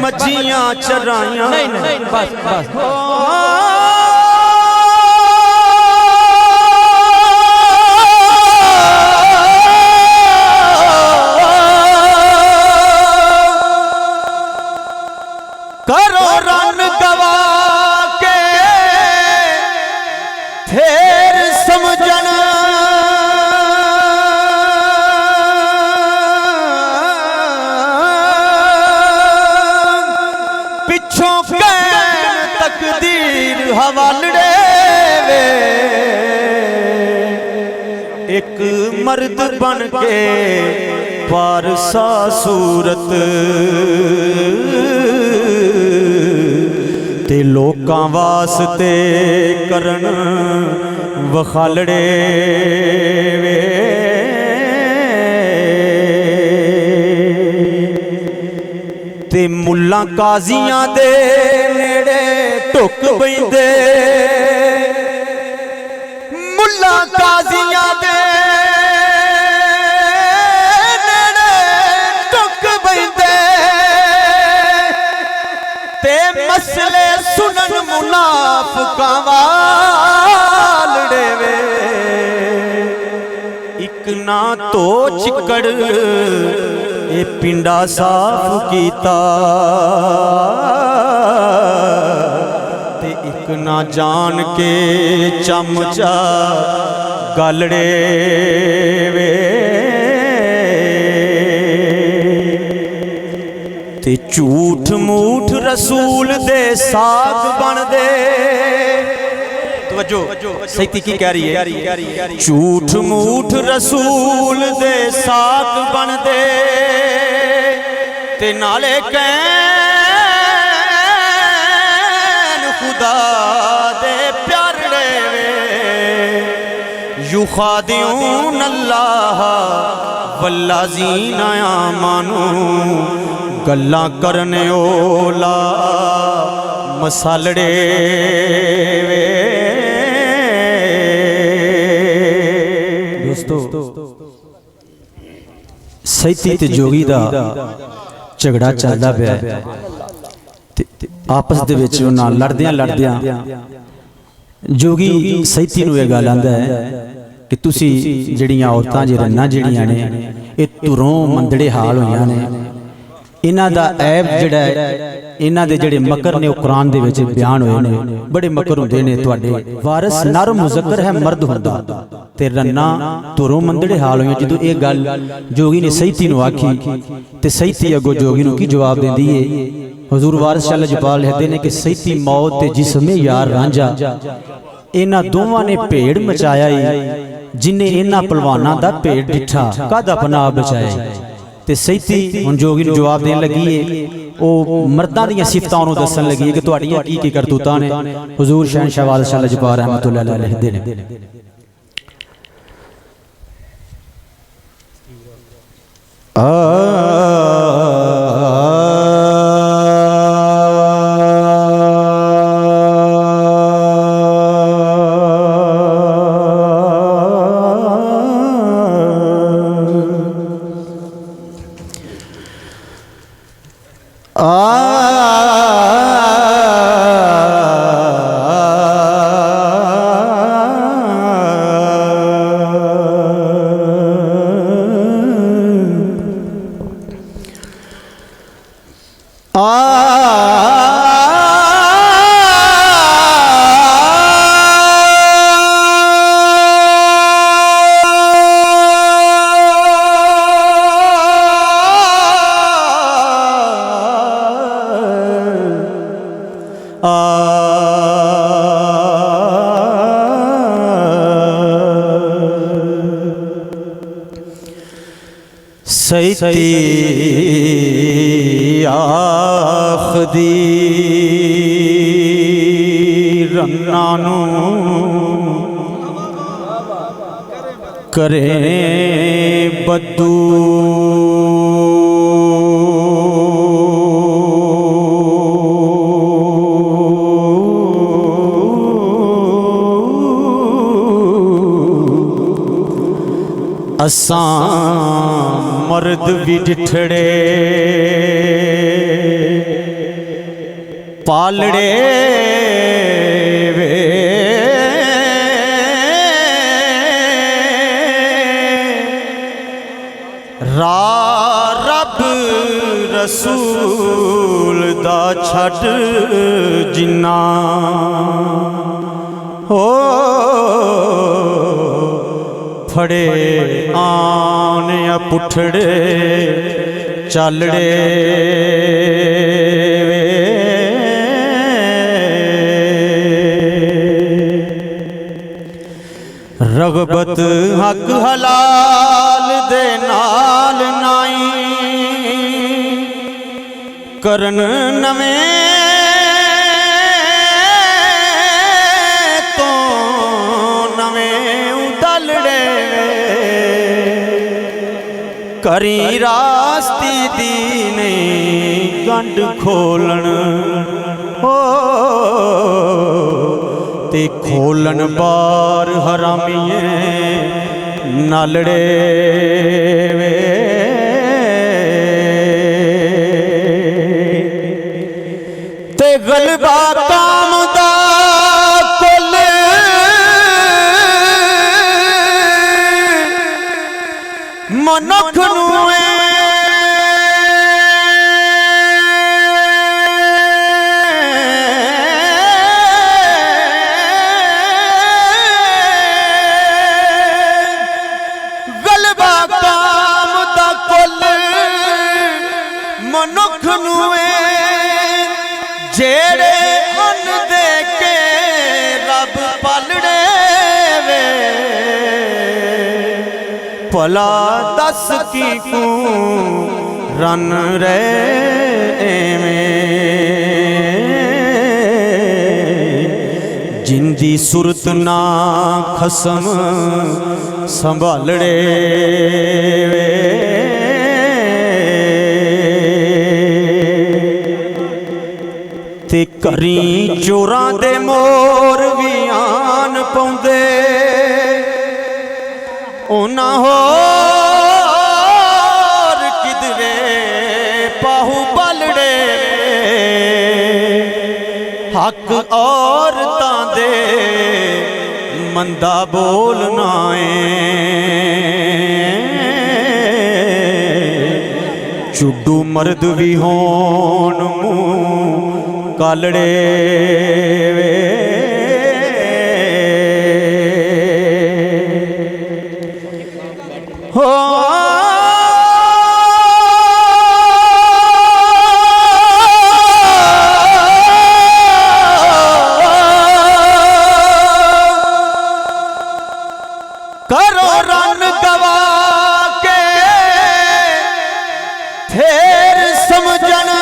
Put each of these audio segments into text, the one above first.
मछियां चराइया नहीं बस बस करो रन गवा के फिर समझन पिछों कैन तकदीर हवालड़े वे एक मर्द बन के पारसा सूरत ते लोकां वास्ते करन वखालड़े वे ते मुल्लां काजियां दे नेड़े टुक पैंदे मुल्लां काजियां दे नेड़े टुक पैंदे ते मसले सुनन मुनाफिकां वालड़े वे इक ना तो चिकड़ ए पिंडा साफ कीता ते इक ना जान के चमचा गलड़े वे ते झूठ मूठ रसूल दे साग बन दे सही की कह रही है झूठ मूठ रसूल दे साग बन दे ते नाले कैन खुदा दे प्यारे वे युखादिऊन अल्लाह वल्लाज़ीना आमनू गल्लां करने ओला मसालड़े वे सैती ते जोगी दा झगड़ा चलदा पिया आपस दे विच उन्हां लड़दियां लड़दियां जोगी सैती नूं इह गल आंदा है कि तुसी जिहड़ियां औरतां जे रन्नां जिहड़ियां ने इह तुरों मंदड़े हाल होईयां ने इन्हां दा ऐब जिहड़ा है इन्हां दे जिहड़े मकर ने कुरान दे विच बयान होए ने बड़े मकर हुंदे ने तुहाडे वारिस नर मुज़क्कर है मर्द हुंदा ते रन्ना तुरों मंदड़े हाल होईयां जदों इह गल जोगी ने सैती नूं आखी ते सैती अगों जोगी नूं की जवाब देंदी है हुजूर वारिस शाह लजपाल लिखदे ने कि सैती मौत ते जिस्मे यार रांझा इन्हां दोवां ने भेड़ मचाया जिन्हें इन्हां पहलवानां दा भेड़ डिठा कादा पनाह बचाया ते सैती हुण जोगी नूं जवाब देन लगी है ओ मर्दां दीयां सिफतां नूं दस्सण लगी है कि तुहाडीआं की करतूतां ने हुजूर शहनशाह वारिस शाह लजपाल रहमतुल्लाह अलैह लिखदे ने सैती आखदी रन्ना नूं करे बद्दू असां मर्द भी डिठड़े पालड़े वे रब रसूल दा छड़ जिन्ना हो फड़े आने पुठड़े चलड़े रगबत हक हलाल दे नाल नाई करन नवें तो नवें उदलड़े करी रास्ती दी नहीं गंढ खोलन हो ते खोलन बार हरामीए नालड़े वे ते गलबा काम दा कुल मनुख नूं मनुख नूए जेड़े अन दे के रब पालड़े वे भला दस की को रन रहे जिंदी सुरत ना खसम संभालड़े वे ते करी चोरां दे मोर भी आन पाउंदे ओना होर किधरे पाहू बलड़े हक औरतां दे मंदा बोलना चुड्डू मर्द भी होन मुँह कालड़े वे हो करो रन गवा के फेर समझना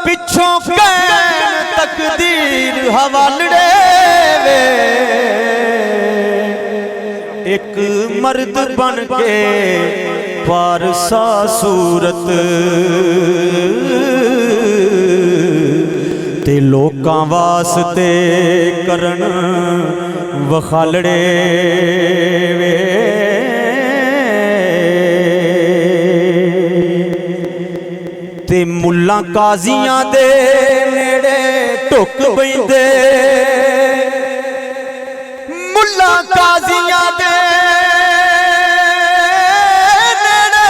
पिछों कैन तकदीर हवालड़े वे एक मर्द बन के पारसा सूरत ते लोकां वास्ते करन वखालड़े वे ते मुल्लां काजियां दे नेड़े टुक बैंदे मुल्लां काजियां दे नेड़े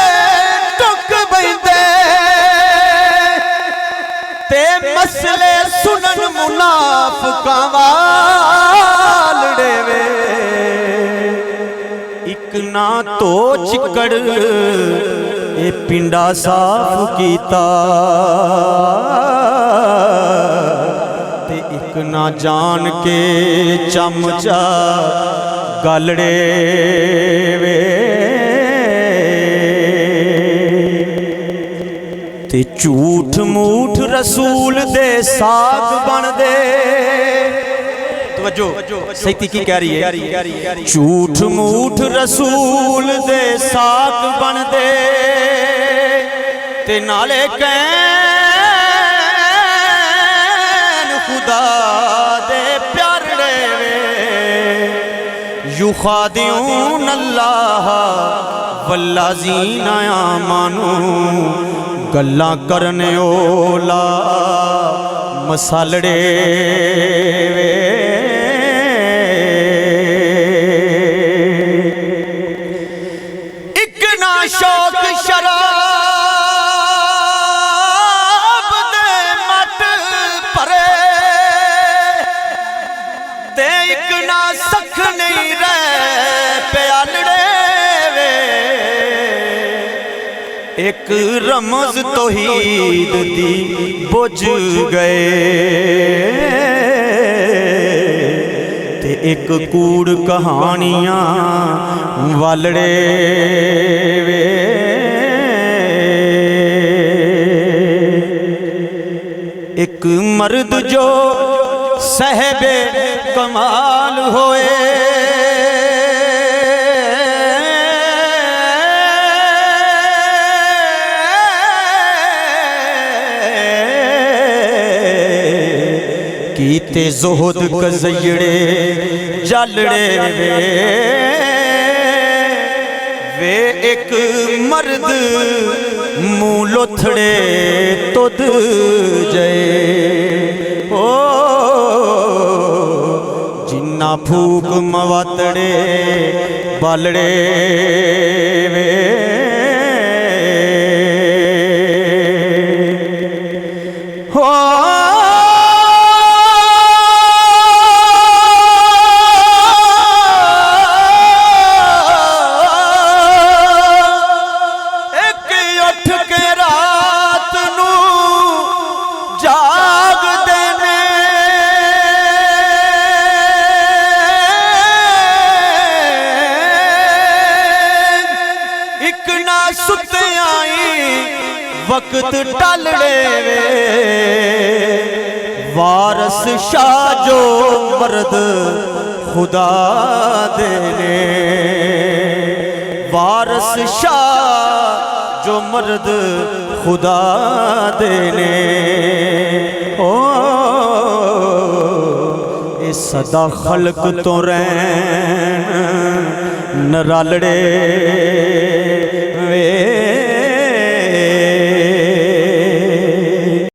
टुक बैंदे ते मसले सुनन मुनाफिकां वालड़े वे इक ना तो चिकड़ ए पिंडा साफ कीता ते इक ना जान के चमचा गलड़े वे ते झूठ मूठ रसूल दे साग बन दे सही की कह रही है झूठ मूठ रसूल दे साग बन दे ते नाले कैन युखादिऊन अल्लाह वल्लाज़ीना आमनू गल्लां करने ओला मसालड़े वे। एक ना शौक शराब दे मट भरे ते एक ना सख नहीं रह प्यालड़े वे। एक रमज तौहीद दी बुझ गए ते एक कूड़ कहानियां वालड़े वे। एक मर्द जो सहबे कमाल होए कीते ज़ुहद कज़यड़े जालड़े वे एक मर्द मुँह लोथड़े तुद जय ओ जिन्ना फूक मवातड़े बालड़े वे। हो वक्त टलड़े वे वारस शाह जो मर्द खुदा देने। वारस शाह जो मर्द खुदा देने ओ ये सदा खल्क तो रहन नरालड़े वे।